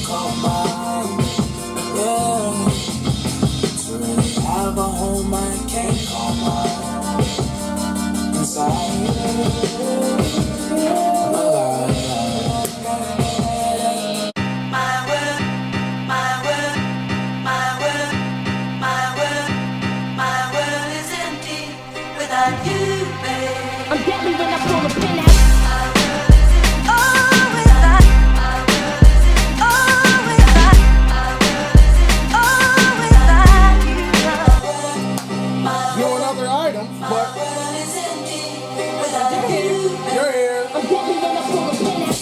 call mine. Yeah. To really have a home I can't call mine. Inside you. I'm deadly when I pull a pin out. Doing other items, but you're here. I'm deadly when I pull a pin out.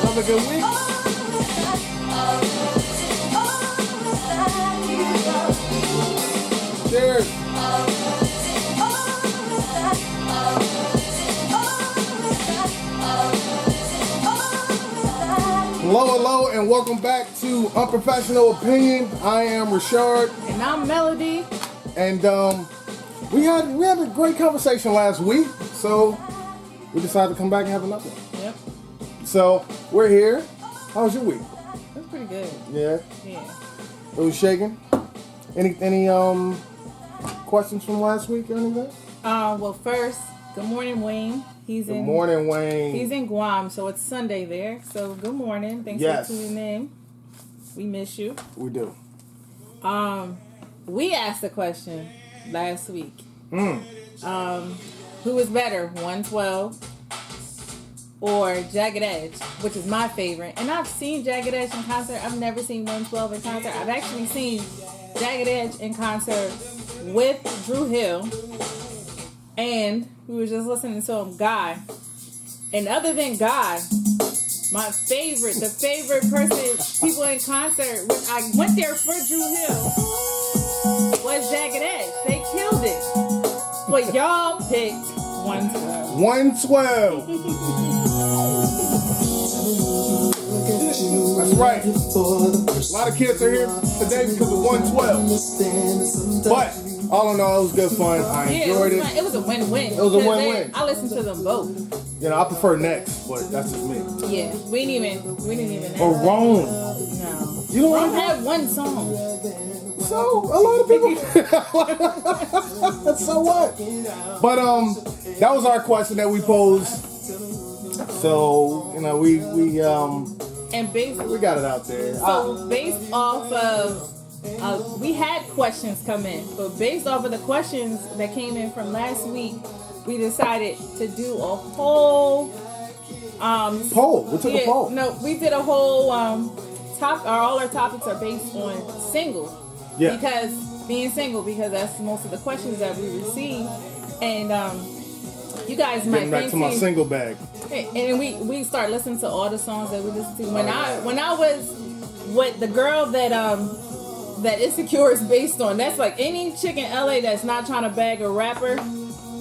Another good week. Cheers. Hello, and welcome back to Unprofessional Opinion. I am Rashard. And I'm Melody. And we had a great conversation last week, so we decided to come back and have another one. Yep. So we're here. How was your week? That's pretty good. Yeah. Yeah. It was shaking. Any questions from last week or anything? Well, first, good morning, Wayne. Good morning, Wayne. He's in Guam, so it's Sunday there. So good morning. Thanks for tuning in. We miss you. We do. We asked a question last week. Mm. Who is better, 112 or Jagged Edge, which is my favorite? And I've seen Jagged Edge in concert. I've never seen 112 in concert. I've actually seen Jagged Edge in concert with Drew Hill, and we were just listening to him, Guy. And other than Guy, the favorite person, people in concert, which I went there for Drew Hill, was Jagged Edge. They killed it. But y'all picked 112. 112. That's right. A lot of kids are here today because of 112. But all in all, it was good fun. I enjoyed it. It was a win-win. It was a win-win. I listened to them both. You know, I prefer Next, but that's just me. Yeah, we didn't even. Or Rome. No. You don't Rome like had one song. So a lot of people. So what? But that was our question that we posed. So you know we and basically we got it out there. So based off of we had questions come in, but based off of the questions that came in from last week, we decided to do a whole poll. We took a poll. No, we did a whole all our topics are based on single. Yeah. Because that's most of the questions that we receive, and you guys might getting back to my single bag. And we start listening to all the songs that we listen to. When I was with the girl that Insecure is based on, that's like any chick in LA that's not trying to bag a rapper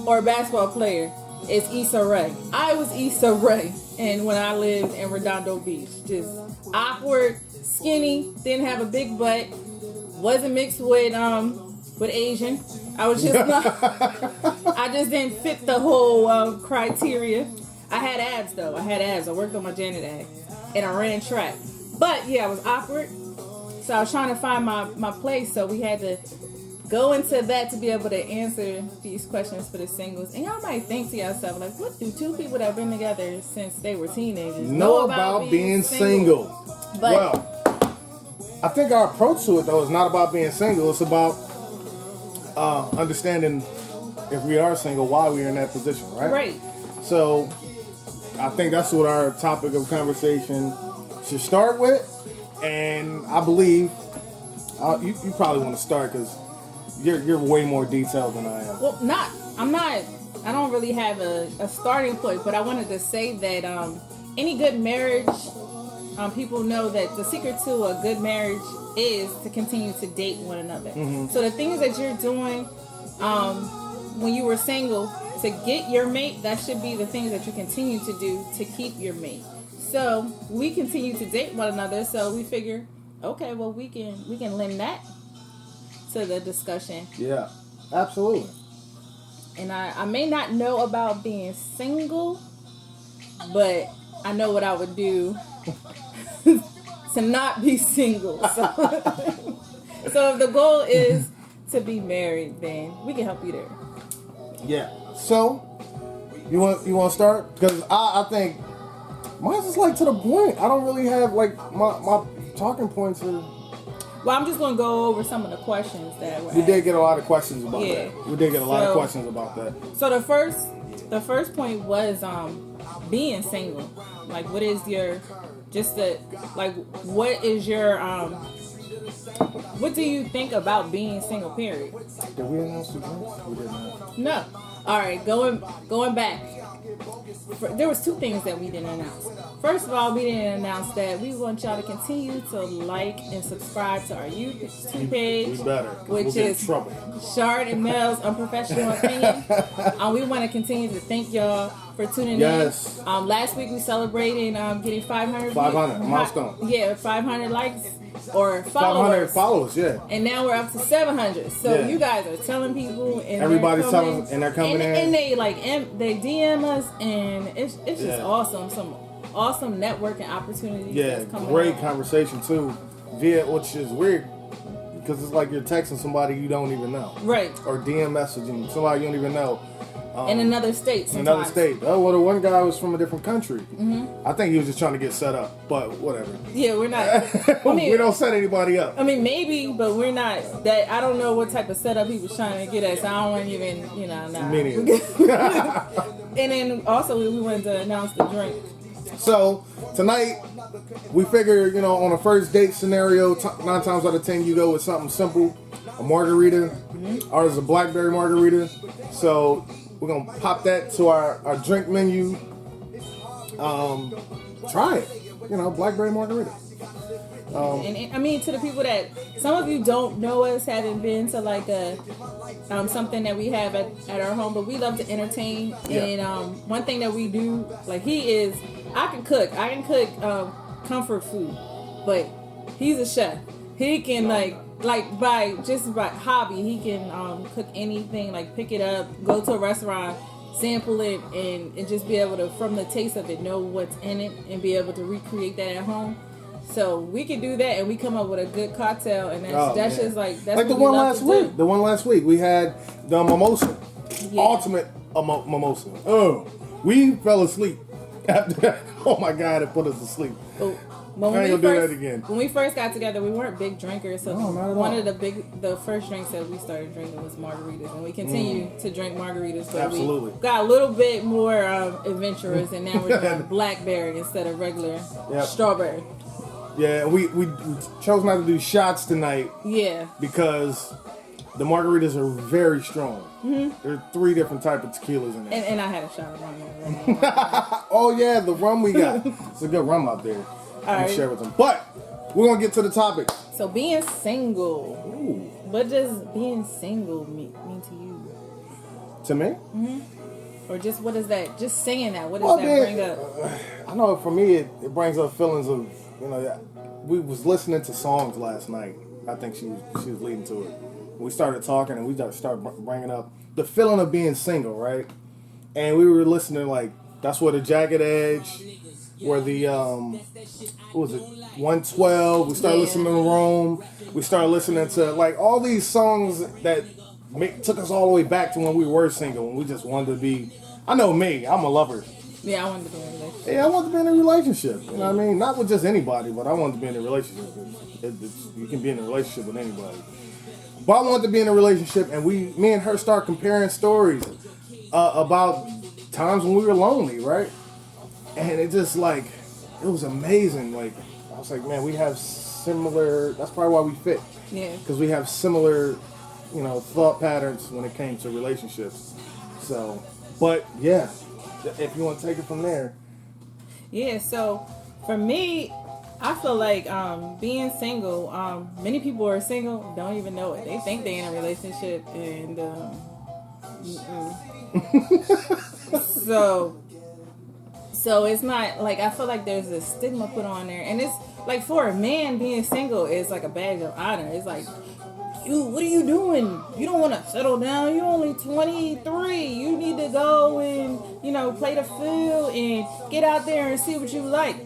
or a basketball player is Issa Rae. I was Issa Rae, and when I lived in Redondo Beach, just awkward, skinny, didn't have a big butt, wasn't mixed with Asian. I was just not. I just didn't fit the whole criteria. I had abs though. I worked on my Janet act, and I ran track. But yeah, I was awkward. So I was trying to find my place. So we had to go into that to be able to answer these questions for the singles. And y'all might think to yourself, like, what do two people that have been together since they were teenagers know about being single? But, well, I think our approach to it though is not about being single. It's about understanding if we are single, why we are in that position, right? Right. So I think that's what our topic of conversation should start with. And I believe you probably want to start because you're way more detailed than I am. Well, I don't really have a starting point, but I wanted to say that any good marriage, people know that the secret to a good marriage is to continue to date one another. Mm-hmm. So the things that you're doing when you were single to get your mate, that should be the things that you continue to do to keep your mate. So we continue to date one another. So we figure, okay, well we can lend that to the discussion. Yeah, absolutely. And I may not know about being single, but I know what I would do to not be single. So, so if the goal is to be married, then we can help you there. Yeah. So, you want to start? Because I think mine's just like to the point. I don't really have like my talking points are. Well, I'm just gonna go over some of the questions that were We asked. did get a lot of questions about Yeah. that. We did get a lot of So- questions about that. So the first point was being single. Like, what is your what is your what do you think about being single? Period. Did we announce the drinks? We did not. No. All right, going back. There was two things that we didn't announce. First of all, we didn't announce that we want y'all to continue to like and subscribe to our YouTube page, We better. 'Cause which we'll get in is trouble. Shard and Mel's Unprofessional Opinion. We want to continue to thank y'all for tuning Yes. in. Last week we celebrated getting 500 500, milestone. Yeah, 500 likes or 500 followers. followers, yeah. And now we're up to 700. So Yeah. you guys are telling people, and Everybody's they're coming, telling- and they're coming in. and they DM us, and it's just Yeah. awesome. Some awesome networking opportunities. Yeah, that's coming great up. conversation too. Which is weird because it's like you're texting somebody you don't even know, Right. or DM messaging somebody you don't even know. In another state. In Sometimes. another state. Oh, well, the one guy was from a different country. I think he was just trying to get set up, but whatever. Yeah, we're not. I mean, We don't set anybody up. I mean, maybe, but we're not. That I don't know what type of setup he was trying to get at. So I don't want to even, nah. Me neither. And then also we wanted to announce the drink. So tonight, we figure, on a first date scenario, 9 times out of 10, you go with something simple, a margarita. Ours is a blackberry margarita. So we're gonna pop that to our drink menu. Try it, blackberry margarita. And I mean, to the people that some of you don't know us, haven't been to like a something that we have at our home, but we love to entertain. Yeah. And one thing that we do, like I can cook comfort food, but he's a chef. He can by hobby, he can cook anything, like pick it up, go to a restaurant, sample it, and just be able to, from the taste of it, know what's in it and be able to recreate that at home. So we can do that, and we come up with a good cocktail, and that's man. just that's Like what the we one love last to week. do. The one last week we had the mimosa, Yeah. ultimate mimosa. Oh, we fell asleep after that. Oh my God, it put us to sleep. But I ain't gonna do that again. When we first got together, we weren't big drinkers. So No, not at one all. of the first drinks that we started drinking was margaritas, and we continue to drink margaritas. But Absolutely. we got a little bit more adventurous, and now we're doing blackberry instead of regular Yep. strawberry. Yeah, we chose not to do shots tonight Yeah. because the margaritas are very strong. There are 3 different types of tequilas in there. And I had a shot of rum already. Oh yeah, the rum we got. It's a good rum out there. I'm gonna right. share with them. But we're gonna get to the topic. So being single, Ooh. what does being single mean to you? To me? Or just what is that? Just saying that, what does Well, that man, bring up? I know for me it brings up feelings of, we was listening to songs last night. I think she was leading to it. We started talking and we started bringing up the feeling of being single, right? And we were listening like That's Where the Jagged Edge, where the what was it, 112. We started Yeah. listening to Rome. We started listening to like all these songs that took us all the way back to when we were single, when we just wanted to be. I know me, I'm a lover. Yeah, I wanted to be in a relationship. Yeah, I want to be in a relationship. You know what I mean? Not with just anybody, but I want to be in a relationship. You can be in a relationship with anybody. But I want to be in a relationship, and me and her start comparing stories about times when we were lonely, right? And it just it was amazing. Like, I was like, man, we have similar, that's probably why we fit. Yeah. Because we have similar, thought patterns when it came to relationships. So, but yeah, if you want to take it from there. Yeah, so for me, I feel like being single, many people are single, don't even know it. They think they're in a relationship, and so it's not like, I feel like there's a stigma put on there, and it's like for a man, being single is like a badge of honor. It's like what are you doing? You don't want to settle down. You're only 23. You need to go and, play the field and get out there and see what you like.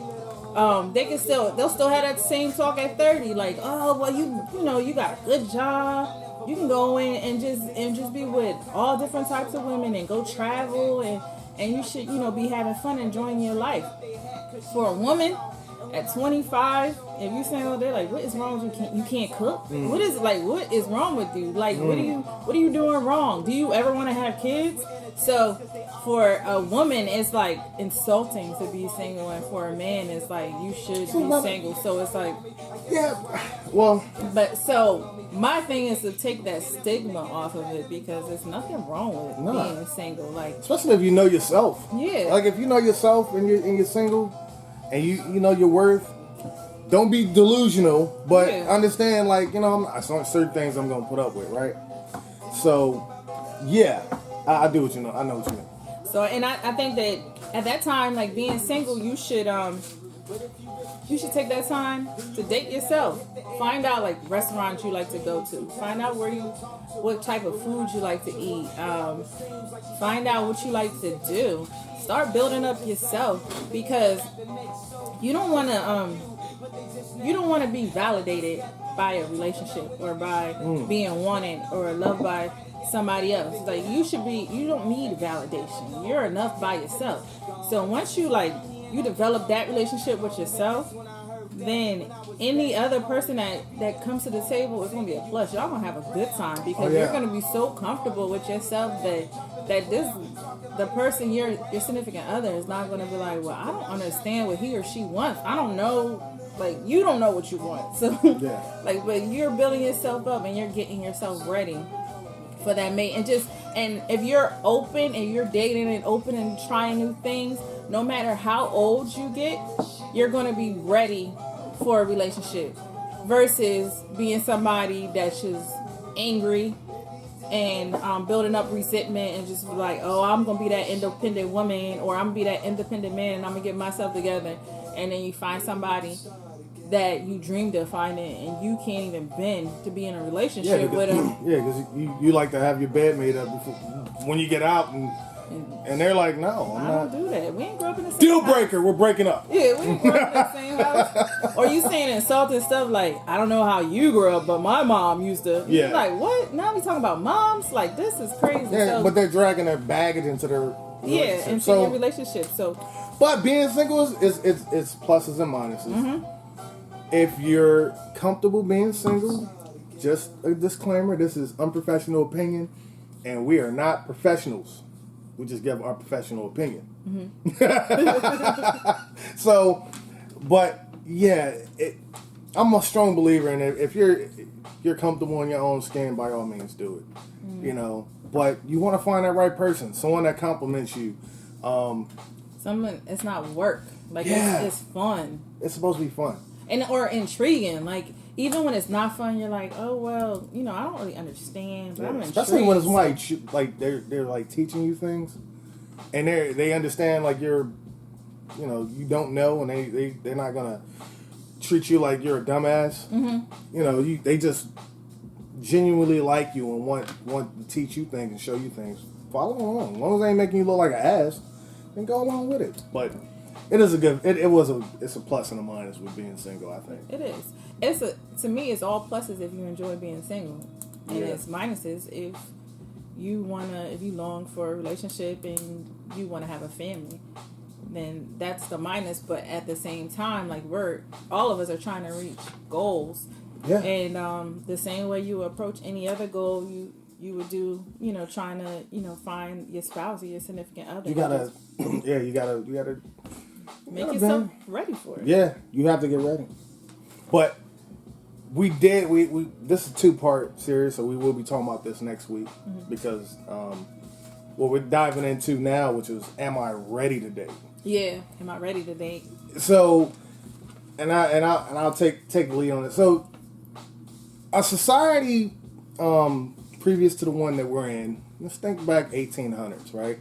They'll still have that same talk at 30. Like, oh, well, you got a good job. You can go in and just be with all different types of women and go travel and you should, be having fun, enjoying your life. For a woman at 25, if you saying, they're like, what is wrong with you? You can't cook? What is wrong with you? Like, what are you doing wrong? Do you ever want to have kids? So for a woman, it's like insulting to be single, and for a man, it's like you should be single. So it's like, yeah, well, but so my thing is to take that stigma off of it, because there's nothing wrong with being single. Like, especially if you know yourself. Yeah. Like if you know yourself and you're single, and you know your worth. Don't be delusional, but understand, like, I'm certain things I'm gonna put up with, right? So, yeah, I do what you know. I know what you mean. So, and I think that at that time, like being single, you should take that time to date yourself. Find out like restaurants you like to go to. Find out what type of food you like to eat. Find out what you like to do. Start building up yourself, because you don't want to be validated by a relationship or by being wanted or loved by somebody else. Like, you don't need validation. You're enough by yourself. So once you develop that relationship with yourself, then any other person that comes to the table is going to be a plus. Y'all going to have a good time, because you're going to be so comfortable with yourself that the person, your significant other, is not going to be like, well, I don't understand what he or she wants. I don't know. Like, you don't know what you want. So, but you're building yourself up and you're getting yourself ready for that mate. And if you're open and you're dating and open and trying new things, no matter how old you get, you're going to be ready for a relationship, versus being somebody that's just angry and building up resentment and just like, oh, I'm going to be that independent woman, or I'm going to be that independent man, and I'm going to get myself together. And then you find somebody that you dreamed of finding, and you can't even bend to be in a relationship with them. Yeah, because you like to have your bed made up before, when you get out, and they're like, no, I don't do that. We ain't grew up in the same deal house. breaker, we're breaking up. Yeah, we ain't grew up in the same house. Or you saying insulting stuff like, I don't know how you grew up, but my mom used to. Yeah. You're like, what? Now we talking about moms? Like, this is crazy. Yeah, so, but they're dragging their baggage into their relationship. into your relationship. So, but being single is pluses and minuses. Mm-hmm. If you're comfortable being single, just a disclaimer: this is unprofessional opinion, and we are not professionals. We just give our professional opinion. Mm-hmm. So, but yeah, I'm a strong believer in it. If you're comfortable in your own skin, by all means, do it. Mm-hmm. But you want to find that right person, someone that compliments you. Someone, it's not work. Like, it's fun. It's supposed to be fun. Or intriguing. Like, even when it's not fun, you're like, oh, well, I don't really understand, but I'm intrigued. Especially when it's like they're like teaching you things, and they understand, like, you're, you don't know, and they're not gonna treat you like you're a dumbass. Mm-hmm. They just genuinely like you and want to teach you things and show you things. Follow along. As long as they ain't making you look like an ass, then go along with it. But it is it's a plus and a minus with being single, I think. It is. To me, it's all pluses if you enjoy being single, and it's minuses if you long for a relationship and you want to have a family. Then that's the minus. But at the same time, like, all of us are trying to reach goals. Yeah. And the same way you approach any other goal, you would do, trying to, find your spouse or your significant other. You gotta make yourself ready for it. Yeah, you have to get ready. But we this is a 2-part series, so we will be talking about this next week, because what we're diving into now, which is, am I ready to date? Yeah, am I ready to date? So, and I'll take the lead on it. So, a society previous to the one that we're in, let's think back 1800s, right?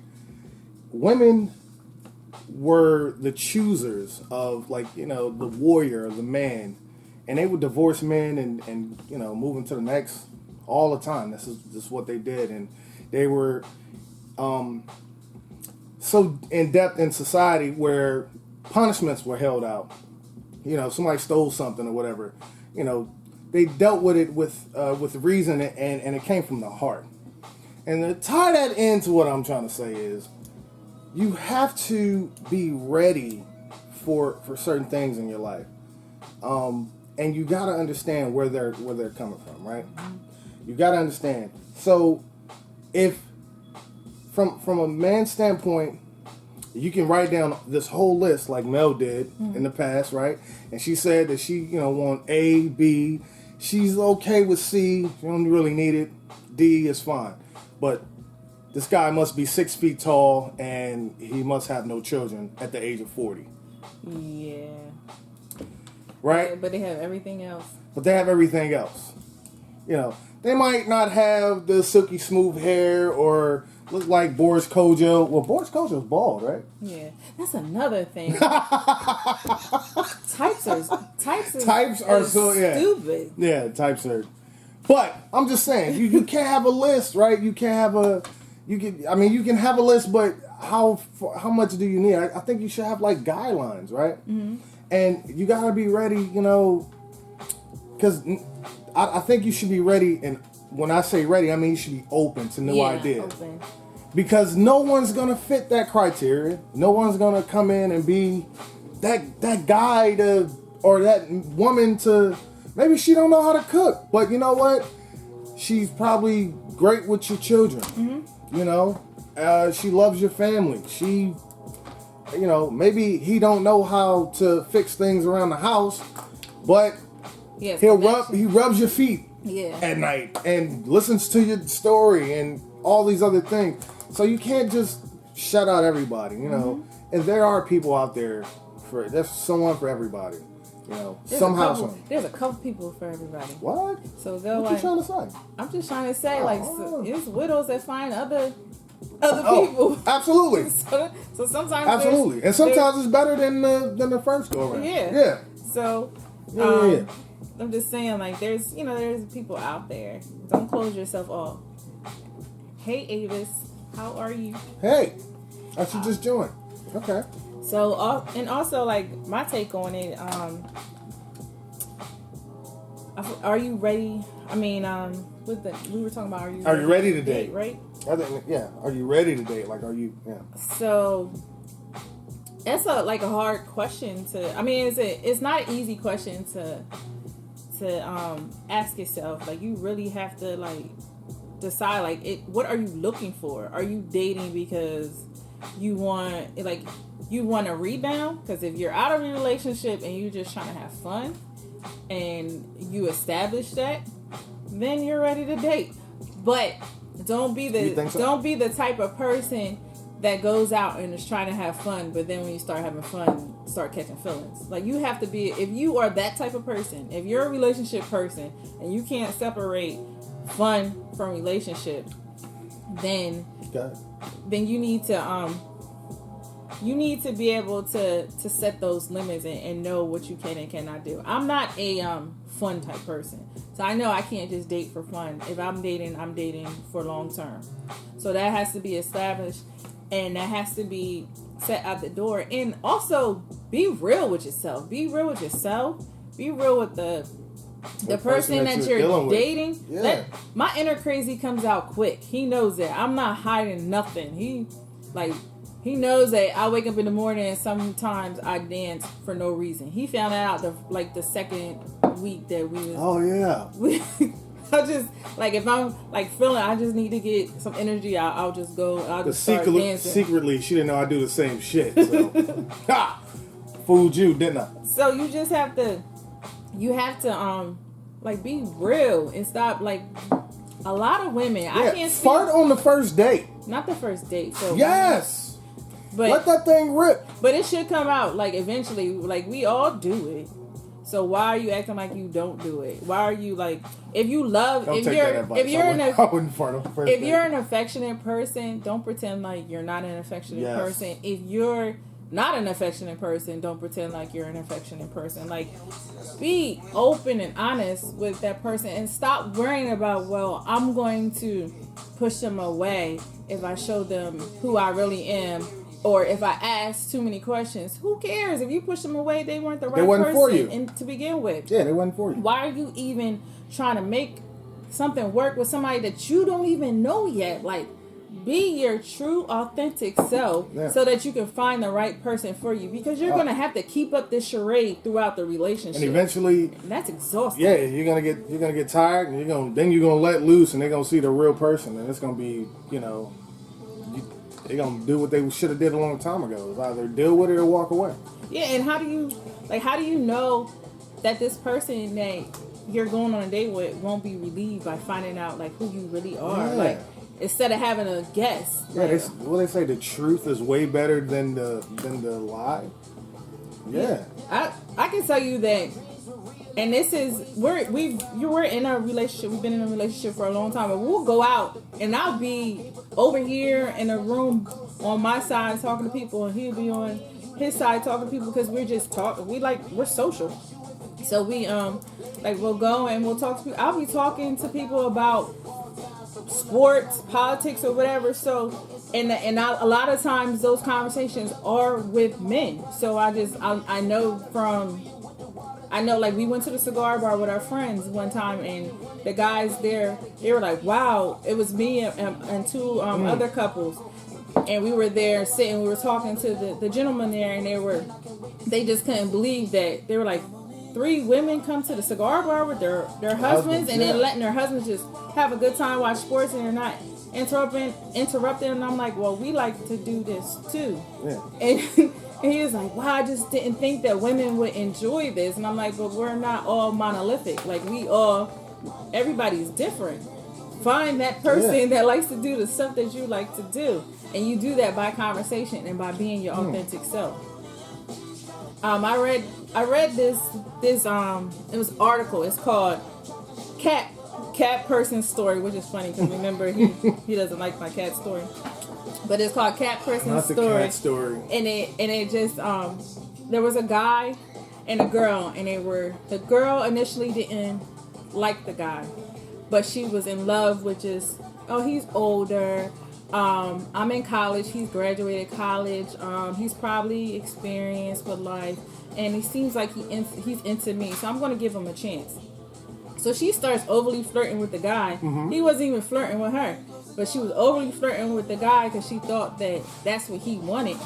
Women were the choosers of, like, the warrior, the man, and they would divorce men and move into the next all the time. This is what they did, and they were so in depth in society where punishments were held out. You know, somebody stole something or whatever. You know, they dealt with it with reason, and it came from the heart. And to tie that into what I'm trying to say is, you have to be ready for certain things in your life, and you got to understand where they're coming from, right? You got to understand. So, if from a man's standpoint, you can write down this whole list like Mel did in the past, right? And she said that she, want A, B. She's okay with C. She don't really need it. D is fine. But this guy must be 6 feet tall and he must have no children at the age of 40. Yeah. Right? Yeah, but they have everything else. They might not have the silky smooth hair or look like Boris Kojo. Well, Boris Kojo's bald, right? Yeah. That's another thing. Types are so stupid. Yeah, types are. But I'm just saying, you can't have a list, right? You can't have you can have a list, but how much do you need? I think you should have like guidelines, right? Mm-hmm. And you gotta be ready, because I think you should be ready. And when I say ready, I mean you should be open to new ideas. Open. Because no one's gonna fit that criteria. No one's gonna come in and be that guy or that woman to. Maybe she don't know how to cook, but you know what? She's probably great with your children. Mm-hmm. She loves your family. She, maybe he don't know how to fix things around the house, but he rubs your feet at night and listens to your story and all these other things. So you can't just shut out everybody, Mm-hmm. And there are people out there there's someone for everybody. There's a couple people for everybody. What? So what you trying to say? I'm just trying to say, it's widows that find other people. Absolutely. so sometimes absolutely, and sometimes it's better than the first go around. Yeah. So I'm just saying, there's people out there. Don't close yourself off. Hey, Avis, how are you? Hey, how's you just joined? Okay. So, and also, my take on it, are you ready? I mean, we were talking about, are you ready to date? Right? I think, yeah. Are you ready to date? Are you, yeah. So, that's a hard question it's not an easy question to ask yourself. You really have to, decide, what are you looking for? Are you dating because you want a rebound? Because if you're out of a relationship and you're just trying to have fun and you establish that, then you're ready to date. But don't be the type of person that goes out and is trying to have fun, but then when you start having fun, start catching feelings. You have to be, if you are that type of person, if you're a relationship person and you can't separate fun from relationship, then you need to be able to set those limits and know what you can and cannot do. I'm not a fun type person, so I know I can't just date for fun. If I'm dating for long term. So that has to be established, and that has to be set out the door. And also be real with yourself. Be real with yourself. Be real with the person that you're dating. Yeah. My inner crazy comes out quick. He knows that. I'm not hiding nothing. He knows that I wake up in the morning and sometimes I dance for no reason. He found out the second week that we was. Oh yeah. I just if I'm feeling, I just need to get some energy. I'll just go. I'll just start dancing. Secretly, she didn't know I do the same shit. So. Fooled you, didn't I? So you just have to. You have to be real and stop a lot of women. Yeah, I can't fart on the first date. Not the first date. So yes. But let that thing rip. But it should come out eventually. We all do it. So why are you acting like you don't do it? Why are you if you love don't if take you're that advice. if you're I wouldn't fart on the first date. You're an affectionate person, don't pretend like you're not an affectionate person. If you're not an affectionate person, don't pretend like you're an affectionate person. Like, be open and honest with that person and stop worrying about, well, I'm going to push them away if I show them who I really am, or if I ask too many questions. Who cares? If you push them away, they weren't the right person for you. to begin with. Yeah, they wasn't for you. Why are you even trying to make something work with somebody that you don't even know yet? Like, be your true, authentic self so that you can find the right person for you. Because you're going to have to keep up this charade throughout the relationship. And eventually... that's exhausting. Yeah, you're gonna get tired, and you're gonna let loose, and they're gonna see the real person, and it's gonna be, they're gonna do what they should have did a long time ago. It's either deal with it or walk away. Yeah, and how do you know that this person that you're going on a date with won't be relieved by finding out like who you really are? Yeah. Like, instead of having a guess. Yeah, they say the truth is way better than the lie. Yeah. I can tell you that, and this is we're in a relationship. We've been in a relationship for a long time, but we'll go out and I'll be over here in a room on my side talking to people, and he'll be on his side talking to people because we're just talking. We're social, so we we'll go and we'll talk to people. I'll be talking to people about sports, politics, or whatever. So, a lot of times those conversations are with men. So I know like we went to the cigar bar with our friends one time, and the guys there, they were like, wow, it was me and two other couples, and we were there sitting, we were talking to the gentleman there, and they just couldn't believe that they were like, 3 women come to the cigar bar with their husbands, and then letting their husbands just have a good time, watch sports, and they're not interrupting. And I'm like, well, we like to do this too. Yeah. And he was like, wow, I just didn't think that women would enjoy this. And I'm like, but we're not all monolithic. Like, everybody's different. Find that person that likes to do the stuff that you like to do. And you do that by conversation and by being your authentic self. I read this it was an article. It's called Cat Person's Story, which is funny because remember he doesn't like my cat story. But it's called Cat Person's Story. Not the cat story. And it just there was a guy and a girl, and the girl initially didn't like the guy, but she was in love with just, oh, he's older. I'm in college. He's graduated college. He's probably experienced with life, and he seems like he's into me. So I'm going to give him a chance. So she starts overly flirting with the guy. Mm-hmm. He wasn't even flirting with her, but she was overly flirting with the guy because she thought that that's what he wanted.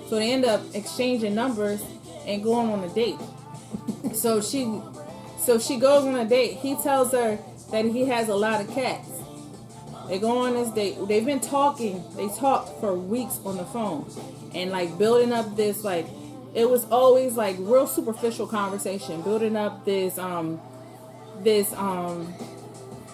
So they end up exchanging numbers and going on a date. So she goes on a date. He tells her that he has a lot of cats. They go on this date. They've been talking. They talked for weeks on the phone, and like building up this, like, it was always like real superficial conversation, building up this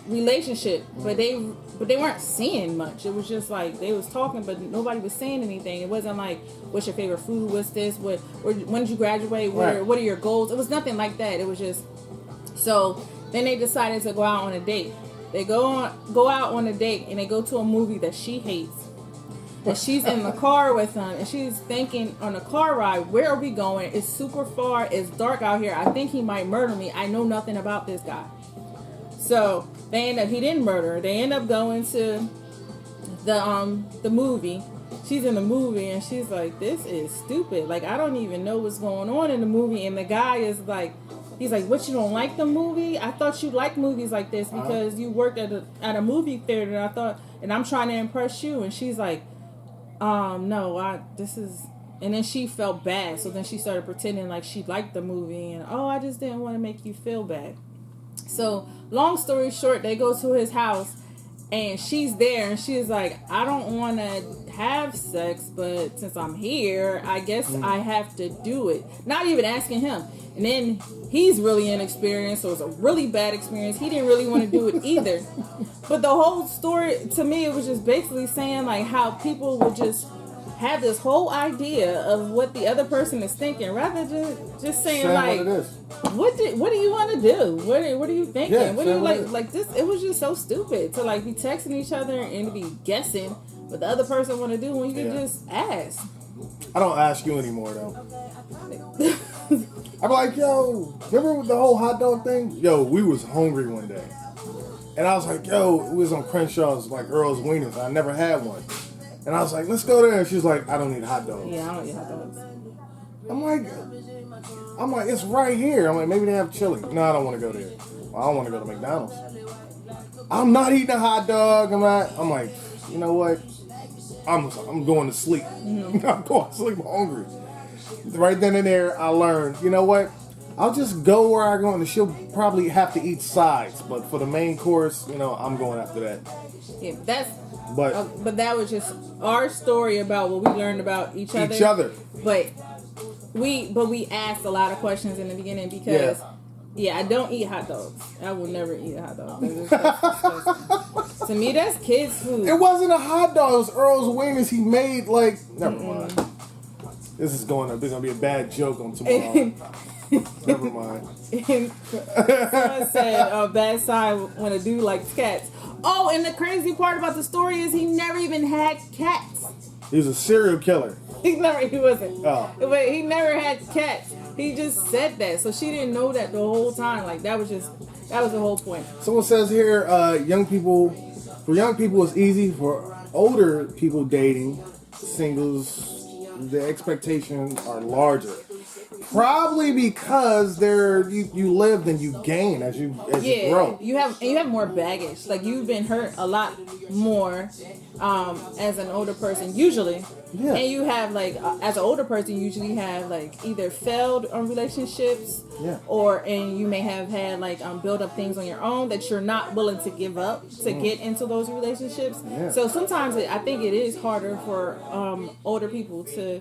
relationship. But they weren't saying much. It was just like they was talking, but nobody was saying anything. It wasn't like, what's your favorite food? What's this? When did you graduate? What are your goals? It was nothing like that. It was just, so then they decided to go out on a date. They go out on a date, and they go to a movie that she hates. And she's in the car with him, and she's thinking on a car ride, where are we going? It's super far. It's dark out here. I think he might murder me. I know nothing about this guy. So he didn't murder her. They end up going to the movie. She's in the movie, and she's like, this is stupid. Like, I don't even know what's going on in the movie. And the guy is like, he's like, what, you don't like the movie? I thought you liked movies like this because you worked at a movie theater, and I'm trying to impress you. And she's like, no, and then she felt bad. So then she started pretending like she liked the movie, and, I just didn't want to make you feel bad. So long story short, they go to his house, and she's there, and she's like, I don't want to have sex, but since I'm here, I guess I have to do it. Not even asking him. And then he's really inexperienced, so it's a really bad experience. He didn't really want to do it either. But the whole story, to me, it was just basically saying like how people would just have this whole idea of what the other person is thinking, rather than just saying like, what do you want to do? What are you thinking? Yeah, what do you like this? It was just so stupid to like be texting each other and to be guessing what the other person want to do when you could just ask. I don't ask you anymore though. I'm like, yo, remember the whole hot dog thing? Yo, we was hungry one day. And I was like, yo, it was on Crenshaw's, like Earl's Wieners. I never had one. And I was like, let's go there. And she was like, I don't need hot dogs. Yeah, I don't eat hot dogs. I'm like, it's right here. I'm like, maybe they have chili. No, I don't want to go there. Well, I don't want to go to McDonald's. I'm not eating a hot dog. I'm like, you know what? I'm going to sleep. Mm-hmm. I'm going to sleep hungry. Right then and there, I learned, you know what? I'll just go where I go, and she'll probably have to eat sides. But for the main course, you know, I'm going after that. Yeah, But that was just our story about what we learned about each other. But we asked a lot of questions in the beginning because I don't eat hot dogs. I will never eat a hot dog. To me, that's kids' food. It wasn't a hot dog. It was Earl's Wieners. He made like. Never mind. This is going to be a bad joke on tomorrow. Never mind. Someone said bad sign when a dude likes cats. Oh, and the crazy part about the story is he never even had cats. He was a serial killer. He wasn't. Oh. But he never had cats. He just said that. So she didn't know that the whole time. Like, that was the whole point. Someone says here, for young people it's easy. For older people dating, singles, the expectations are larger. Probably because you lived and you gain as you grow. You have more baggage. Like, you've been hurt a lot more as an older person usually. Yeah. And you have like as an older person, you usually have like either failed relationships, and you may have had like build up things on your own that you're not willing to give up to get into those relationships. Yeah. So sometimes I think it is harder for older people to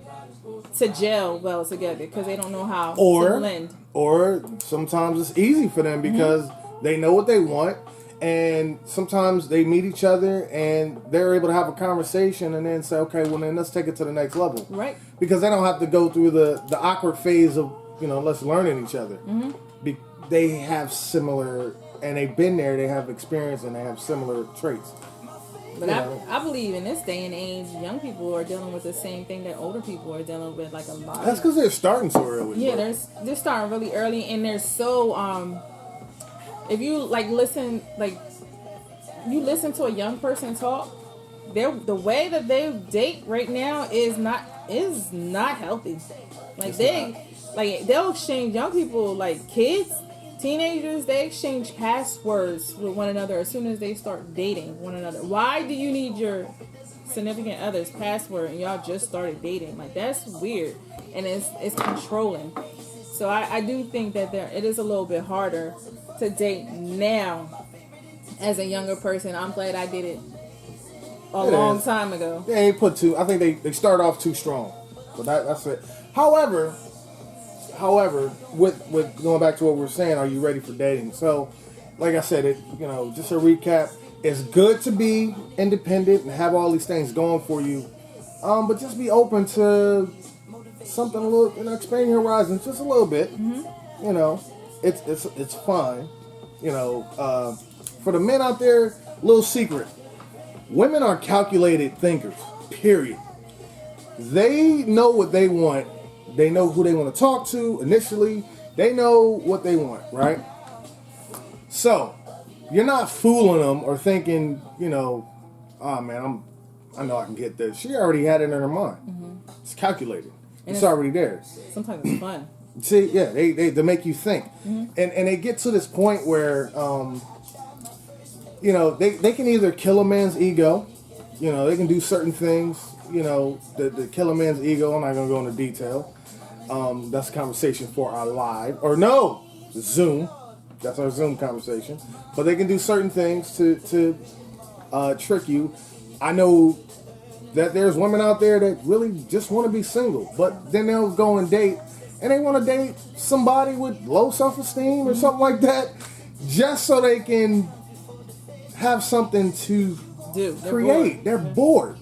gel well together because they don't know how to blend. Or sometimes it's easy for them because they know what they want, and sometimes they meet each other and they're able to have a conversation and then say, okay, well then let's take it to the next level. Right. Because they don't have to go through the awkward phase of, let's learning each other. They have similar, and they've been there, they have experience, and they have similar traits. But I believe in this day and age, young people are dealing with the same thing that older people are dealing with, like a lot. That's because they're starting so early. Yeah, they're starting really early, and they're so if you listen to a young person talk, the way that they date right now is not healthy. Like they'll exchange, young people, like kids, teenagers, they exchange passwords with one another as soon as they start dating one another. Why do you need your significant other's password and y'all just started dating? Like, that's weird, and it's controlling. So I do think that it is a little bit harder to date now as a younger person. I'm glad I did it a long time ago. They ain't put too. I think they start off too strong, but that's it. However, with going back to what we're saying, are you ready for dating? So, like I said, just a recap. It's good to be independent and have all these things going for you, but just be open to something a little, expand your horizons just a little bit. It's fine. For the men out there, little secret: women are calculated thinkers. Period. They know what they want. They know who they want to talk to initially. They know what they want, right? So, you're not fooling them or thinking, oh man, I know I can get this. She already had it in her mind. It's calculated. And it's already there. Sometimes it's fun. See, yeah, they make you think. And they get to this point where, they can either kill a man's ego. They can do certain things, to kill a man's ego. I'm not going to go into detail. That's a conversation for our live. Or no, Zoom. That's our Zoom conversation. But they can do certain things to trick you. I know that there's women out there that really just want to be single. But then they'll go and date. And they want to date somebody with low self-esteem or something like that. Just so they can have something to create. They're bored.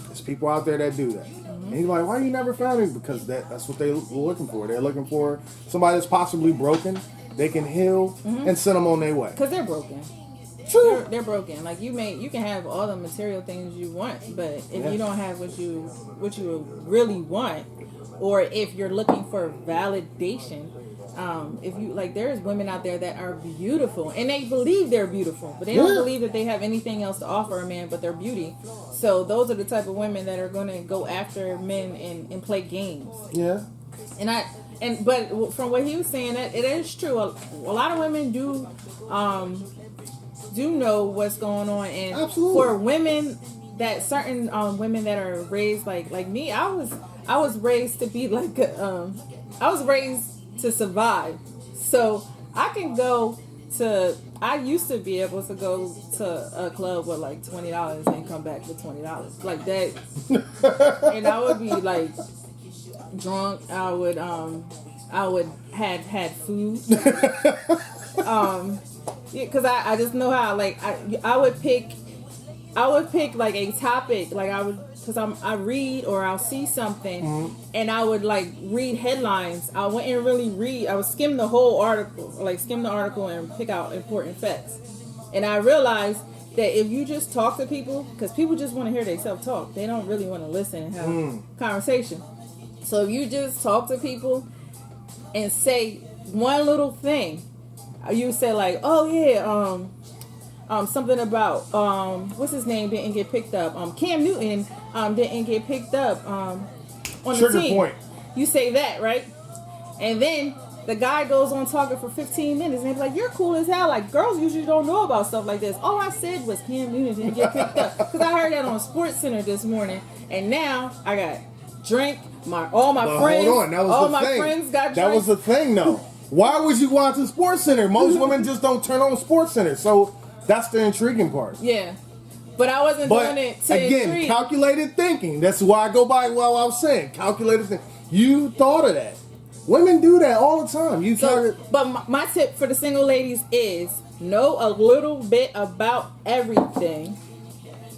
There's people out there that do that. And he's like, why you never found me? Because that's what they're looking for. They're looking for somebody that's possibly broken. They can heal and send them on their way. Because they're broken. True. They're broken. Like you can have all the material things you want, but if you don't have what you really want, or if you're looking for validation, if you like, there's women out there that are beautiful and they believe they're beautiful, but they don't believe that they have anything else to offer a man but their beauty. So those are the type of women that are going to go after men and play games. Yeah. But from what he was saying, that it is true. A lot of women do know what's going on, and Absolutely. for women, that certain women that are raised like me, I was raised to be like I was raised to survive. So I can go to. I used to be able to go to a club with like $20 and come back with $20 like that, and I would be like drunk. I would had food. Because I just know how, like, I would pick like a topic, like because I read or I'll see something, and I would like read headlines. I wouldn't really read. I would skim the whole article, and pick out important facts. And I realized that if you just talk to people, because people just want to hear themselves talk, they don't really want to listen and have conversation. So if you just talk to people and say one little thing, you say like, oh yeah, something about what's his name didn't get picked up. Cam Newton didn't get picked up on Trigger the team. point. You say that, right? And then the guy goes on talking for 15 minutes and they're like, you're cool as hell. Like, girls usually don't know about stuff like this. All I said was Cam Newton didn't get picked up. Because I heard that on Sports Center this morning. And now I got drink. All my friends. Hold on, that was all the my thing. friends got drink. That was the thing, though. Why would you watch a Sports Center? Most women just don't turn on Sports Center. So that's the intriguing part. Yeah. But I wasn't doing it to again, intrigue. calculated thinking. That's why I go by what I was saying. Calculated thinking. You thought of that. Women do that all the time. But my tip for the single ladies is know a little bit about everything,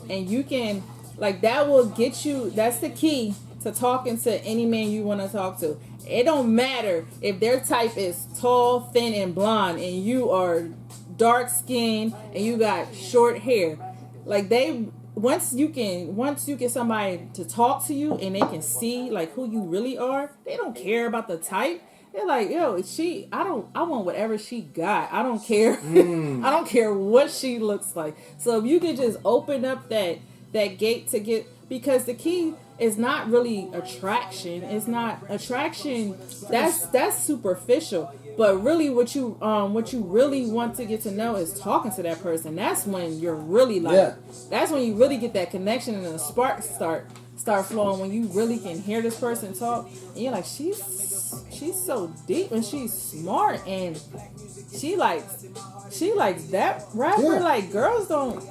and you can, like, that will get you. That's the key to talking to any man you want to talk to. It don't matter if their type is tall, thin, and blonde, and you are dark skinned and you got short hair. Like, once you get somebody to talk to you and they can see like who you really are, they don't care about the type. They're like, yo, I want whatever she got. I don't care. I don't care what she looks like. So if you could just open up that gate to get, because the key is not really attraction. It's not attraction. That's superficial. But really, what you really want to get to know is talking to that person. That's when you're really that's when you really get that connection and the sparks start flowing. When you really can hear this person talk, and you're like, she's so deep and she's smart and she likes that rapper. Yeah. Like, girls don't.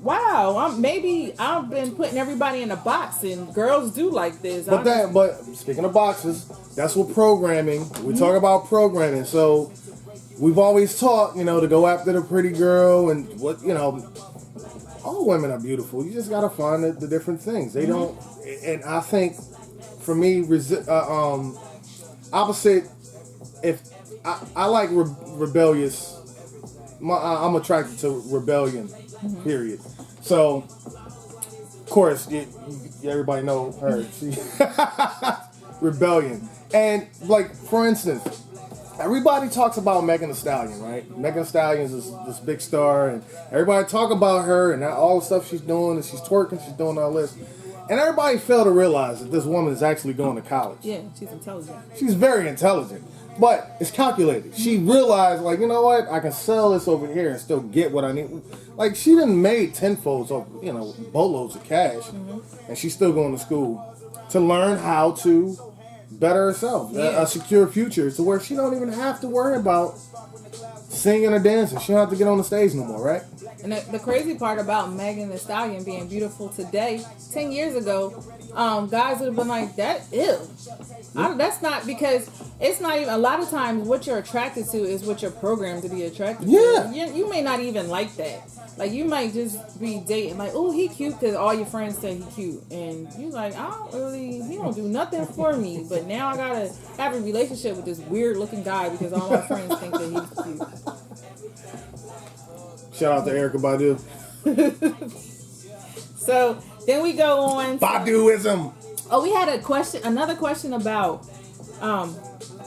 Wow, maybe I've been putting everybody in a box, and girls do like this. But speaking of boxes, that's what programming. We talk about programming. So we've always taught, to go after the pretty girl, and all women are beautiful. You just gotta find the different things. They don't, and I think for me, opposite. If I like rebellious, I'm attracted to rebellion. Period. So, of course, everybody know her. She rebellion. And, like, for instance, everybody talks about Megan Thee Stallion, right? Megan Thee Stallion is this big star, and everybody talk about her and all the stuff she's doing, and she's twerking, she's doing all this. And everybody failed to realize that this woman is actually going to college. Yeah, she's intelligent. She's very intelligent. But it's calculated. She realized, like, you know what? I can sell this over here and still get what I need. Like, she done made tenfolds of, boatloads of cash. And she's still going to school to learn how to better herself. A secure future to where she don't even have to worry about singing or dancing. She don't have to get on the stage no more, right? And the crazy part about Megan Thee Stallion being beautiful today, 10 years ago, guys would have been like, that ew. That's not, because it's not even, a lot of times what you're attracted to is what you're programmed to be attracted to. You may not even like that. Like, you might just be dating, like, oh, he cute because all your friends say he cute. And you like, he don't do nothing for me. But now I gotta have a relationship with this weird looking guy because all my friends think that he's cute. Shout out to Erykah Badu. So then we go on. Baduism. Oh, we had another question about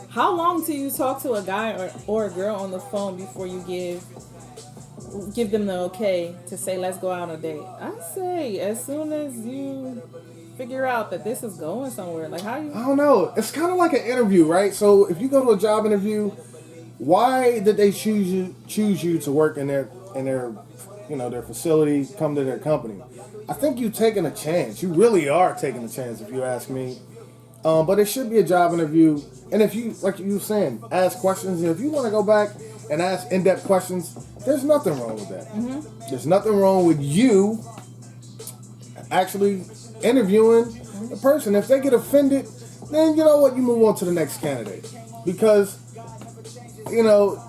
how long do you talk to a guy or a girl on the phone before you give them the okay to say let's go out on a date? I say as soon as you figure out that this is going somewhere. Like how you? I don't know. It's kind of like an interview, right? So if you go to a job interview, why did they choose you to work in their their facility, come to their company? I think you're taking a chance. You really are taking a chance, if you ask me. But it should be a job interview. And if you, like you were saying, ask questions. And if you want to go back and ask in-depth questions, there's nothing wrong with that. Mm-hmm. There's nothing wrong with you actually interviewing the person. If they get offended, then you know what? You move on to the next candidate. Because,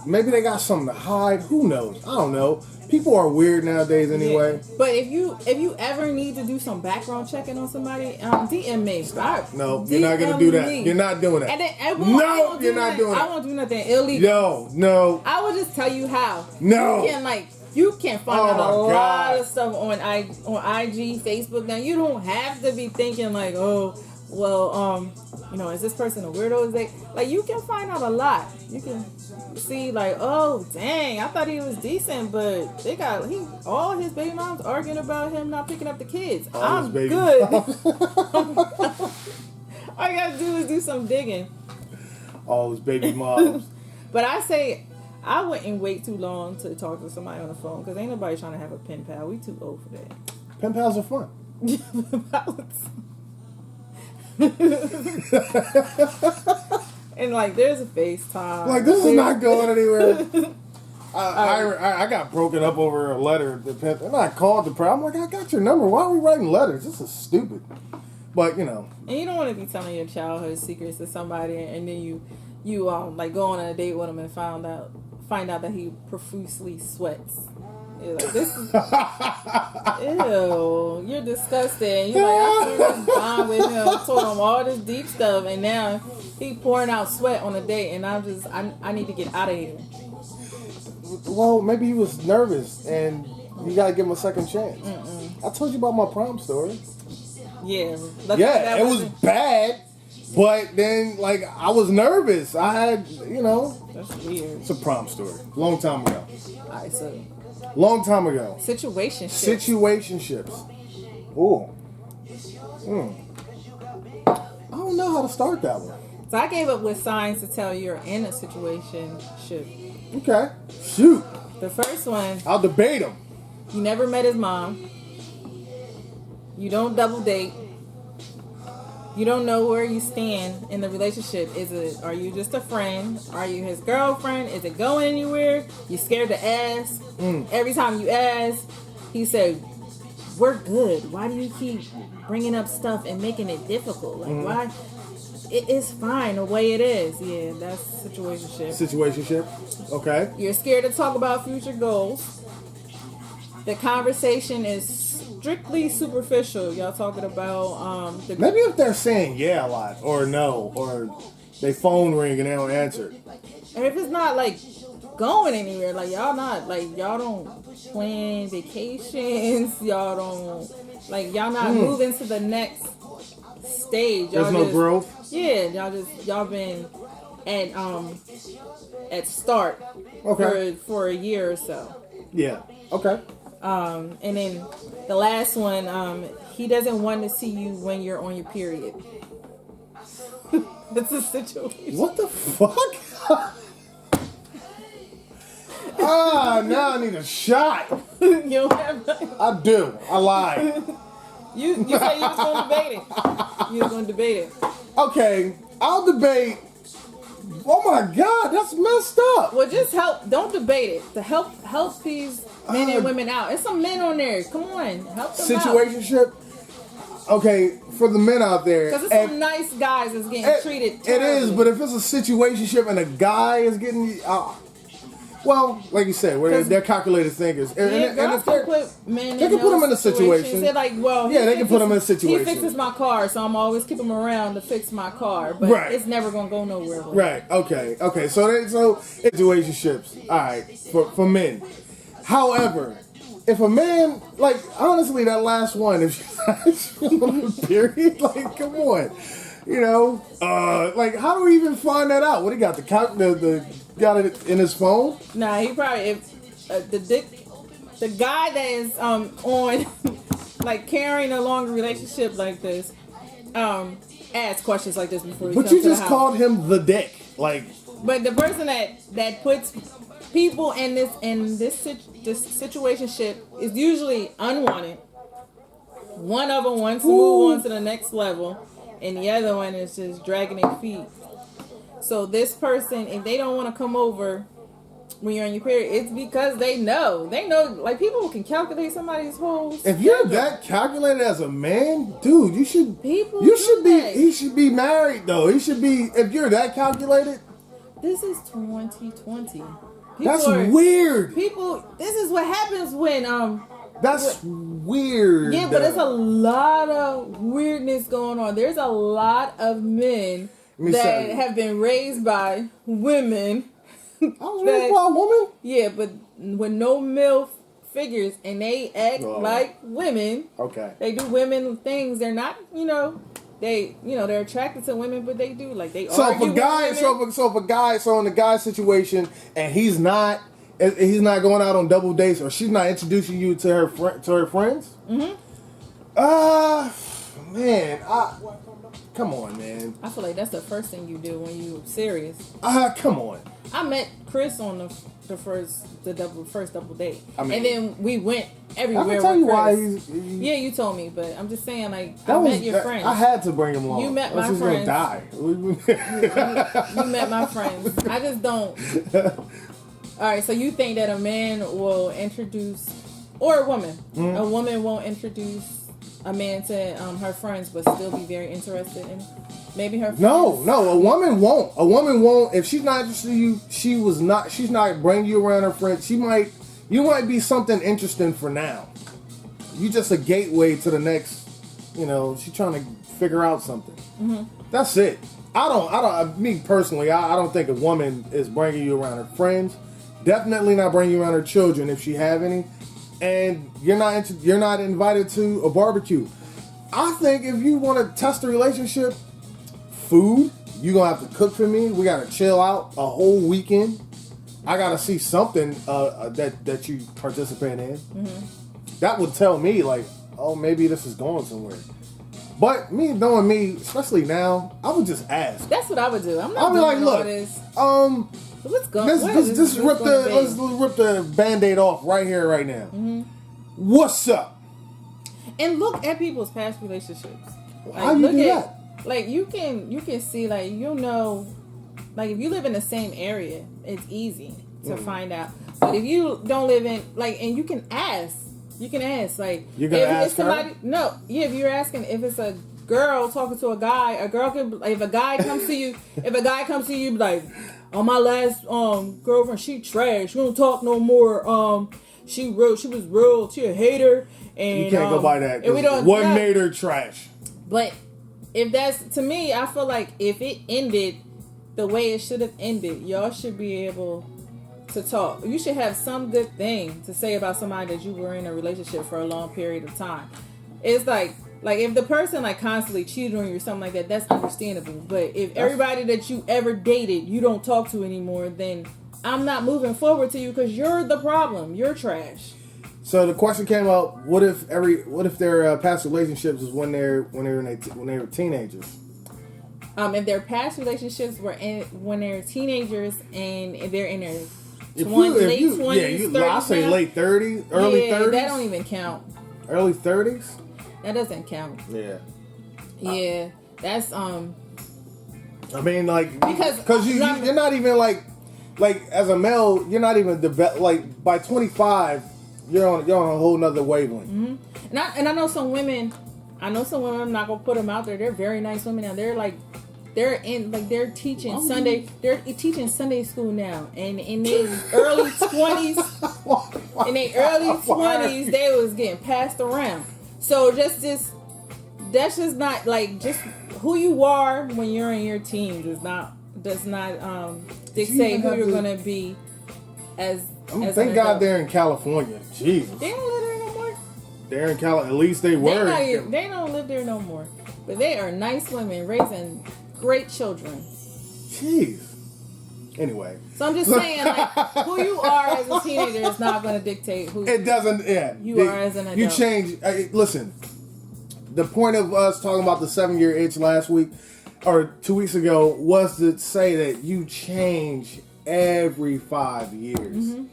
maybe they got something to hide. Who knows? I don't know. People are weird nowadays anyway. Yeah. But if you ever need to do some background checking on somebody, DM me. No, you're not going to do that. You're not doing that. No, you're not doing that. I won't do nothing illegal. No. I will just tell you how. No. You can find out a lot of stuff on IG, Facebook. Now, you don't have to be thinking like, is this person a weirdo? You can find out a lot. You can see oh dang, I thought he was decent, but all his baby moms arguing about him not picking up the kids. I'm good. All you gotta do is do some digging. All his baby moms. But I say I wouldn't wait too long to talk to somebody on the phone because ain't nobody trying to have a pen pal. We too old for that. Pen pals are fun. And there's a FaceTime. This is not going anywhere. I got broken up over a letter. And I called the person. I'm like, I got your number. Why are we writing letters? This is stupid. But And you don't want to be telling your childhood secrets to somebody, and then you go on a date with him and find out that he profusely sweats. You're like, this is ew. You're disgusting. You're like, I spent this time with him, told him all this deep stuff, and now he pouring out sweat on a date, and I need to get out of here. Well, maybe he was nervous, and you gotta give him a second chance. I told you about my prom story. Yeah. It was bad, but then I was nervous. I had That's weird. It's a prom story. Long time ago. Alright, so. Long time ago. Situationships. Ooh. I don't know how to start that one. So I gave up with signs to tell you're in a situationship. Okay. Shoot. The first one. I'll debate him. You never met his mom. You don't double date. You don't know where you stand in the relationship. Are you just a friend? Are you his girlfriend? Is it going anywhere? You scared to ask? Every time you ask, he said, we're good. Why do you keep bringing up stuff and making it difficult? Why? It's fine the way it is. Yeah, that's situationship. Situationship. Okay. You're scared to talk about future goals. The conversation is strictly superficial. Y'all talking about maybe if they're saying yeah a lot or no or they phone ring and they don't answer. And if it's not going anywhere, y'all don't plan vacations, y'all don't y'all not moving to the next stage. There's no growth. Yeah, y'all been at start for a year or so. Yeah. Okay. And then the last one, he doesn't want to see you when you're on your period. That's a situation. What the fuck? Now I need a shot. You don't have that? I do. I lied. You said you was going to debate it. You was going to debate it. Okay, I'll debate. Oh my God, that's messed up. Well, just help. Don't debate it. To help these men and women out. There's some men on there. Come on, help them situationship. Okay, for the men out there, because it's some nice guys that's getting treated terribly. It is, but if it's a situationship and a guy is getting, well, like you said, they're calculated thinkers. And if they can put them in a situation. They're like, well, yeah, they can put them in a situation. He fixes my car, so I'm always keep him around to fix my car, but it's never gonna go nowhere. Right. Okay. So situationships. All right, for men. However, if a man, like, honestly, that last one, if she's on a period, like, come on. You know, like, how do we even find that out? What he got, the got it in his phone? Nah, he probably, if the guy that is on, like, carrying a longer relationship like this, ask questions like this before he But comes you to the just house. called him the dick. Like, But the person that puts people in this situationship is usually unwanted. One of them wants to move on to the next level, and the other one is just dragging their feet. So this person, if they don't want to come over when you're on your period, it's because they know. Like, people can calculate somebody's whole if you're schedule. that calculated as a man, dude, he should be married, though. He should be, if you're that calculated. This is 2020. That's weird. This is what happens when That's weird. Yeah, but there's a lot of weirdness going on. There's a lot of men that have been raised by women. I was raised by a woman? Yeah, but with no male figures, and they act like women. Okay. They do women things. They're not, they're attracted to women, but they do, like, they argue with women. So in the guy situation, and he's not going out on double dates, or she's not introducing you to her friends. Mm-hmm. Man, come on, man. I feel like that's the first thing you do when you're serious. Come on. I met Chris on the first double date, and then we went everywhere. I can tell you why Yeah, you told me, but I'm just saying, like, met your friends. I had to bring him along. You met my friends. friends. Die. You met my friends. I just don't. All right, so you think that a man will introduce, or a woman won't introduce a man to her friends, but still be very interested in maybe her friends? No, a woman won't. A woman won't. If she's not interested in you, she's not bringing you around her friends. You might be something interesting for now. You just a gateway to the next, she's trying to figure out something. Mm-hmm. That's it. Me personally, I don't think a woman is bringing you around her friends. Definitely not bringing you around her children if she have any. And you're not invited to a barbecue. I think if you want to test a relationship, food, you're going to have to cook for me. We got to chill out a whole weekend. I got to see something that you participate in. Mm-hmm. That would tell me, like, oh, maybe this is going somewhere. But me, knowing me, especially now, I would just ask. That's what I would do. I'm not I'll be like, look, let's go. Let's rip the Band-Aid off right here, right now. Mm-hmm. What's up? And look at people's past relationships. How you do that? Like, you can see, like, like, if you live in the same area, it's easy to find out. But if you don't live in, like, and you can ask, like, you're gonna ask somebody, her? No, yeah, if you're asking if it's a girl talking to a guy, a girl can, like, if a guy comes to you, be like, oh, my last girlfriend, she trash, we don't talk no more, she was real, she a hater, and you can't go by that. And we don't. What made her trash? But if that's, to me, I feel like if it ended the way it should have ended, y'all should be able to talk. You should have some good thing to say about somebody that you were in a relationship for a long period of time. It's like if the person, like, constantly cheated on you or something like that, that's understandable. But if everybody that you ever dated you don't talk to anymore, then I'm not moving forward to you because you're the problem. You're trash. So the question came up: what if their past relationships was when they were teenagers? If their past relationships were when they're teenagers and they're in their late 20s, 30s, I say late 30s, early 30s. That don't even count. Early 30s. That doesn't count. Yeah. Yeah, that's I mean, like, because you're not even like as a male, you're not even like by 25, you're on a whole nother wavelength. Mm-hmm. And I know some women. I'm not gonna put them out there. They're very nice women now. They're teaching Sunday. They're teaching Sunday school now, and in their early 20s, they was getting passed around. So that's just not, like, just who you are when you're in your teens does not dictate who you're gonna be as Thank God they're in California. Jesus. They don't live there no more. They're in California. At least they were. They don't live there no more. But they are nice women raising great children. Jeez. Anyway. So I'm just saying, like, who you are as a teenager is not going to dictate who it doesn't. Yeah. You are as an adult. You change. Listen. The point of us talking about the 7-year itch last week or 2 weeks ago was to say that you change every 5 years. Mm-hmm.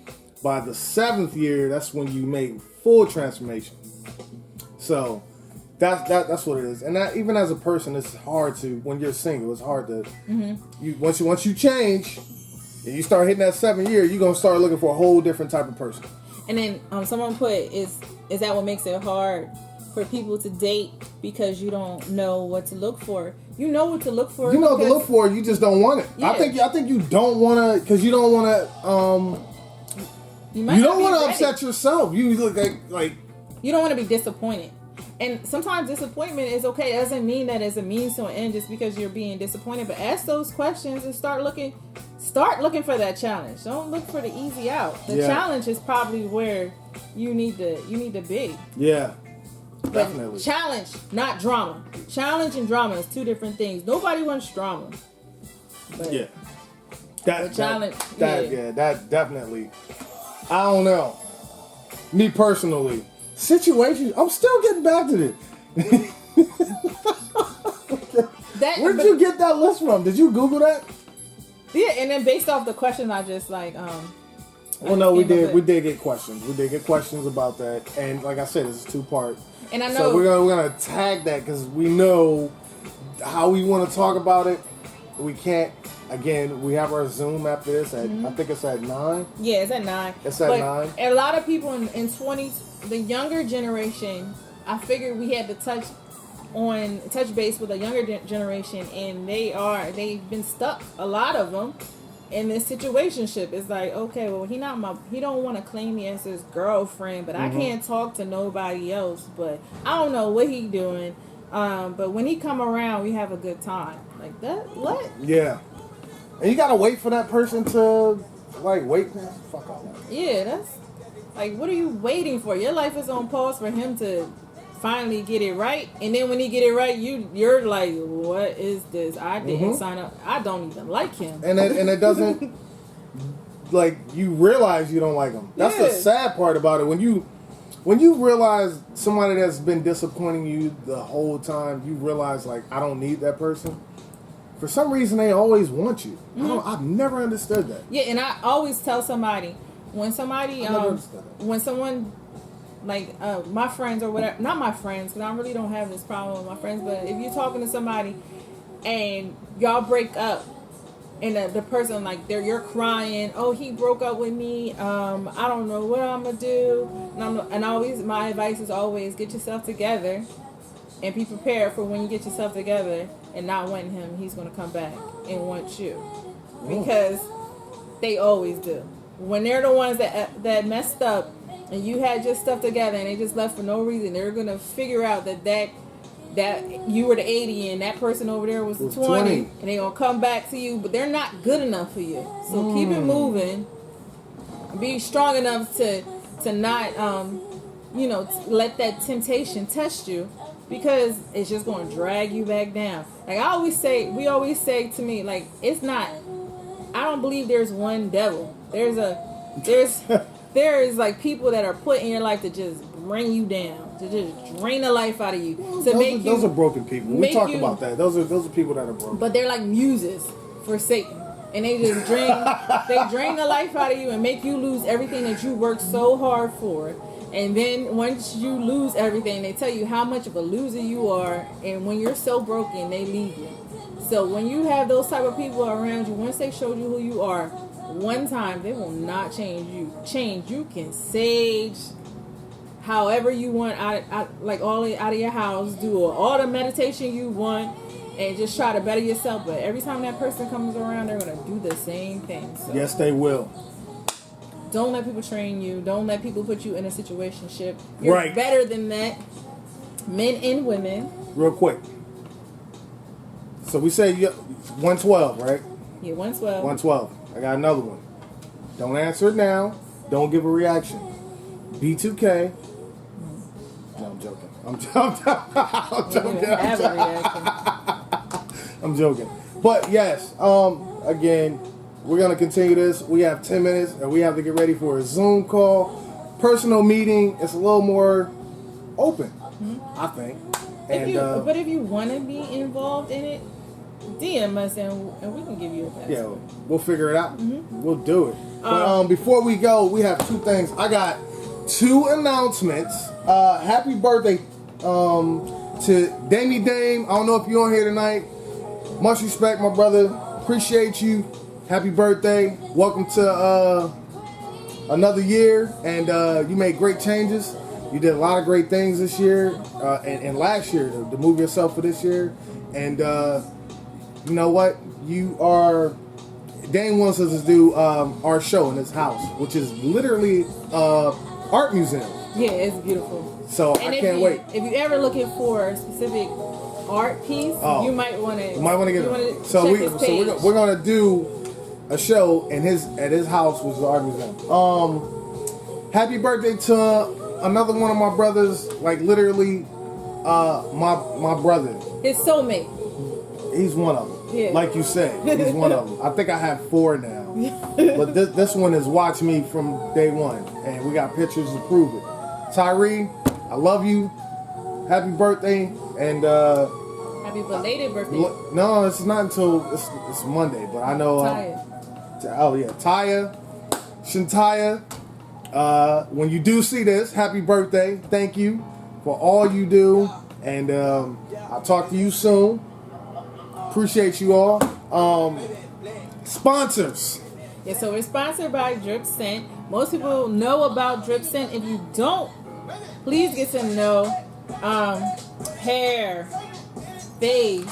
By the 7th year, that's when you make full transformation. So that's what it is. And that, even as a person, it's hard to, when you're single, it's hard to. Mm-hmm. Once you change and you start hitting that 7th year, you're gonna start looking for a whole different type of person. And then someone put, is that what makes it hard for people to date, because you don't know what to look for? You know what to look for. You know what to look for. You just don't want it. Yeah. I think you don't want to, because you don't want to. You don't want to upset yourself. You look like you don't want to be disappointed. And sometimes disappointment is okay. It doesn't mean that it's a means to an end just because you're being disappointed. But ask those questions and start looking for that challenge. Don't look for the easy out. The challenge is probably where you need to be. Yeah. But definitely. Challenge, not drama. Challenge and drama is two different things. Nobody wants drama. But yeah. That definitely. I don't know. Me personally, situations. I'm still getting back to this. Where'd you get that list from? Did you Google that? Yeah, and then based off the question, I just like Well, no, we did. We did get questions. We did get questions about that, and like I said, it's a 2-part. And I know, so we're gonna tag that because we know how we want to talk about it. We can't. Again, we have our Zoom after this. I think it's at 9. Yeah, it's at 9. It's at 9. A lot of people in 20s, the younger generation, I figured we had to touch base with the younger generation, and they've been stuck. A lot of them in this situationship. It's like, okay, well, he don't want to claim me as his girlfriend, but I can't talk to nobody else. But I don't know what he doing. But when he come around, we have a good time. Like that. What? Yeah. And you gotta wait for that person to wait. Fuck all that. Yeah, that's like, what are you waiting for? Your life is on pause for him to finally get it right, and then when he get it right, you're like, what is this? I didn't sign up. I don't even like him. And it doesn't like, you realize you don't like him. That's the sad part about it. When you realize somebody that's been disappointing you the whole time, you realize, like, I don't need that person. For some reason, they always want you. I've never understood that. Yeah, and I always tell somebody, when someone, like, my friends or whatever, not my friends, because I really don't have this problem with my friends, but if you're talking to somebody and y'all break up, and the person, like, you're crying, oh, he broke up with me, I don't know what I'm going to do, and always, my advice is always, get yourself together and be prepared for when you get yourself together and not wanting him, he's going to come back and want you. Because they always do. When they're the ones that messed up and you had your stuff together and they just left for no reason, they're going to figure out that you were the 80 and that person over there was the 20, and they're going to come back to you, but they're not good enough for you. So keep it moving. Be strong enough to not, let that temptation test you, because it's just going to drag you back down. Like we always say to me, like, I don't believe there's one devil. There is like people that are put in your life to just bring you down, to just drain the life out of you. Those are broken people. We talked about that. Those are people that are broken. But they're like muses for Satan. And they just drain the life out of you and make you lose everything that you worked so hard for. And then once you lose everything, they tell you how much of a loser you are. And when you're so broken, they leave you. So when you have those type of people around you, once they showed you who you are, one time, they will not change you. You can sage however you want, out of your house, do all the meditation you want, and just try to better yourself. But every time that person comes around, they're going to do the same thing. So yes, they will. Don't let people train you. Don't let people put you in a situationship. You're better than that. Men and women. Real quick. So we say 112, right? Yeah, 112. 112. I got another one. Don't answer it now. Don't give a reaction. B2K. No, I'm joking. I'm joking. Have a reaction. I'm joking. But yes, again, we're gonna continue this. We have 10 minutes, and we have to get ready for a Zoom call, personal meeting. It's a little more open, I think. But if you want to be involved in it, DM us and we can give you a pass. Yeah, we'll figure it out. We'll do it. But before we go, we have two things. I got 2 announcements. Happy birthday to Damey Dame. I don't know if you're on here tonight. Much respect, my brother. Appreciate you. Happy birthday. Welcome to another year. And you made great changes. You did a lot of great things this year and last year to move yourself for this year. And you know what? Dane wants us to do our show in his house, which is literally art museum. Yeah, it's beautiful. So And I can't wait. If you ever looking for a specific art piece, you might want to. You might want to get it. So we're gonna do a show at his house, which is the art museum. Happy birthday to another one of my brothers, like literally my brother. His soulmate. He's one of them. Yeah. Like you said, he's one of them. I think I have 4 now. But this one has watched me from day one. And we got pictures to prove it. Tyree, I love you. Happy birthday. And Happy belated birthday. no, it's not until it's Monday, but I know Taya, Shantaya, when you do see this, happy birthday. Thank you for all you do. And I'll talk to you soon. Appreciate you all. Sponsors. Yeah, so we're sponsored by Drip Scent. Most people know about Drip Scent. If you don't, please get to know hair, face,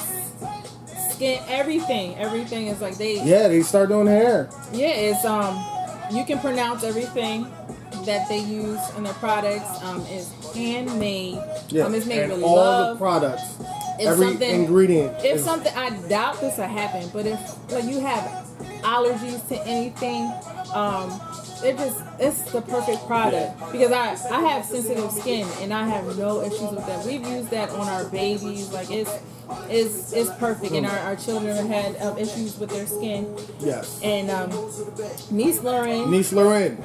skin, everything. Everything is like they start doing hair. Yeah, it's you can pronounce everything that they use in their products. It's handmade. Yeah, it's made and with all love. the products. If every ingredient. If something, I doubt this will happen, but if like you have allergies to anything, it's the perfect product because I have sensitive skin and I have no issues with that. We've used that on our babies, like it's perfect, and our children had issues with their skin. Yes. And Niece Lauren.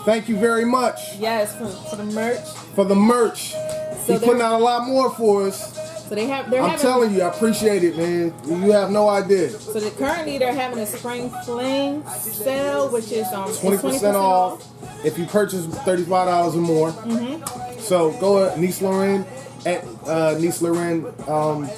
Thank you very much. Yes, for the merch. For the merch. So He's putting out a lot more for us. So I'm telling you, I appreciate it, man. You have no idea. So currently they're having a spring fling sale, which is 20% off if you purchase $35 or more. Mm-hmm. So go to Niece Lauren at NieceLauren.com.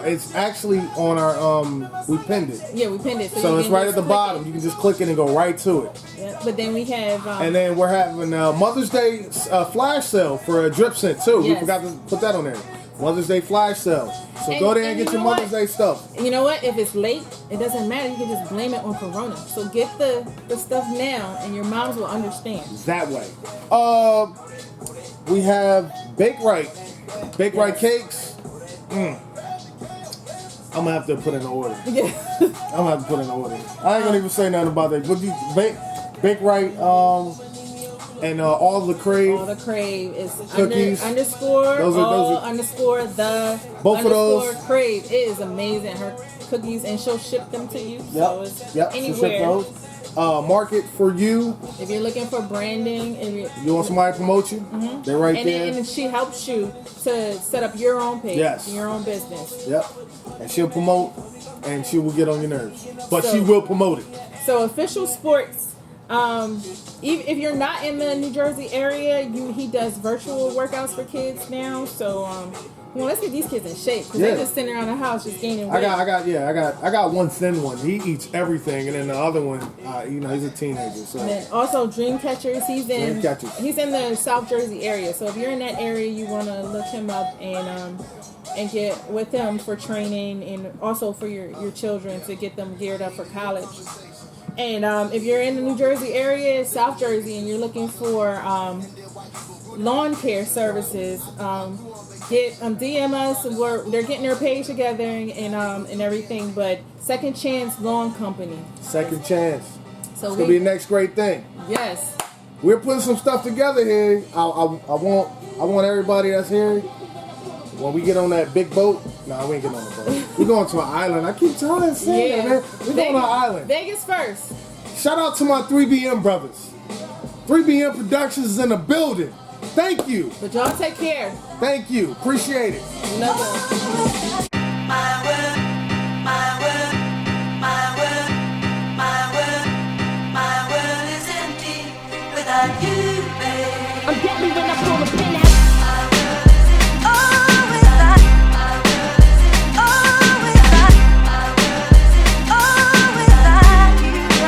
It's actually on our we pinned it. Yeah, we pinned it. So it's right at the bottom. You can just click it and go right to it. Yeah, but then we have and then we're having Mother's Day flash sale for a Drip Scent too. Yes. We forgot to put that on there. Mother's Day flash sale. So go there and get your Mother's Day stuff. And you know what? If it's late, it doesn't matter. You can just blame it on Corona. So get the stuff now, and your moms will understand. That way. We have Bake Right. Bake Right cakes. I'm gonna have to put in an order. Yeah. I'm gonna have to put in an order. I ain't gonna even say nothing about that. But you Bake Right. And all the crave. All the crave is cookies. underscore those are underscore the both of those crave. It is amazing. Her cookies, and she'll ship them to you. So it's anywhere. She'll ship those. Market for you. If you're looking for branding, you want somebody to promote you, they're right there. And she helps you to set up your own page, your own business. Yep. And she'll promote, and she will get on your nerves, but she will promote it. So Official Sports. If you're not in the New Jersey area, he does virtual workouts for kids now. So, let's get these kids in shape because they're just sitting around the house just gaining weight. I got one thin one. He eats everything, and then the other one, he's a teenager. So. And then also Dreamcatchers. He's in the South Jersey area. So if you're in that area, you want to look him up and get with him for training and also for your children to get them geared up for college. And if you're in the New Jersey area, South Jersey, and you're looking for lawn care services, DM us. They're getting their page together and everything. But Second Chance Lawn Company. Second Chance. So It's gonna be the next great thing. Yes. We're putting some stuff together here. I want everybody that's here. When we get on that big boat, we ain't getting on the boat. We're going to an island. I keep telling you, that, man. We're going to an island. Vegas first. Shout out to my 3BM brothers. 3BM Productions is in the building. Thank you. But y'all take care. Thank you. Appreciate it. Another. My world, my world, my world, my world, my world is empty without you, babe. I'm deadly when I pull the